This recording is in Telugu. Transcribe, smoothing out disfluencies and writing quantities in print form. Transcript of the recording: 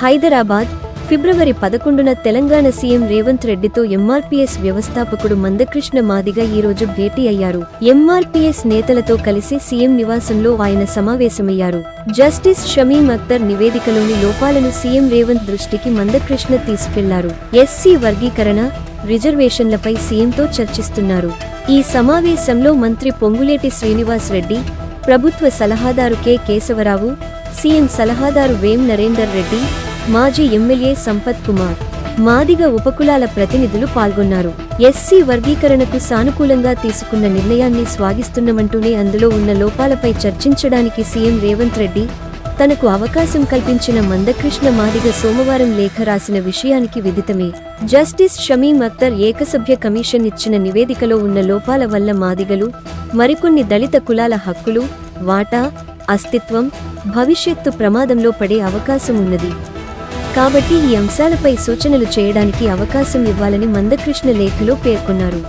హైదరాబాద్, ఫిబ్రవరి 11న తెలంగాణ సీఎం రేవంత్ రెడ్డితో ఎంఆర్పీఎస్ వ్యవస్థాపకుడు మందకృష్ణ మాదిగ ఈరోజు భేటీ అయ్యారు. ఎంఆర్పీఎస్ నేతలతో కలిసి సీఎం నివాసంలో ఆయన సమావేశమయ్యారు. జస్టిస్ షమీం అఖ్తర్ నివేదికలోని లోపాలను సీఎం రేవంత్ దృష్టికి మందకృష్ణ తీసుకెళ్లారు. ఎస్సీ వర్గీకరణ, రిజర్వేషన్లపై సీఎంతో చర్చిస్తున్నారు. ఈ సమావేశంలో మంత్రి పొంగులేటి శ్రీనివాస్ రెడ్డి, ప్రభుత్వ సలహాదారు కె కేశవరావు, సీఎం సలహాదారు వేం నరేందర్ రెడ్డి, మాజీ ఎమ్మెల్యే సంపత్ కుమార్, మాదిగ ఉపకులాల ప్రతినిధులు పాల్గొన్నారు. ఎస్సీ వర్గీకరణకు సానుకూలంగా తీసుకున్న నిర్ణయాన్ని స్వాగతిస్తున్నామంటూనే అందులో ఉన్న లోపాలపై చర్చించడానికి సీఎం రేవంత్ రెడ్డి తనకు అవకాశం కల్పించిన మందకృష్ణ మాదిగ సోమవారం లేఖ రాసిన విషయానికి విదితమే. జస్టిస్ షమీం అఖ్తర్ ఏకసభ్య కమిషన్ ఇచ్చిన నివేదికలో ఉన్న లోపాల వల్ల మాదిగలు, మరికొన్ని దళిత కులాల హక్కులు, వాటా, అస్తిత్వం, భవిష్యత్తు ప్రమాదంలో పడే అవకాశం ఉన్నది. కాబట్టి ఈ అంశాలపై సూచనలు చేయడానికి అవకాశం ఇవ్వాలని మందకృష్ణ లేఖలో పేర్కొన్నారు.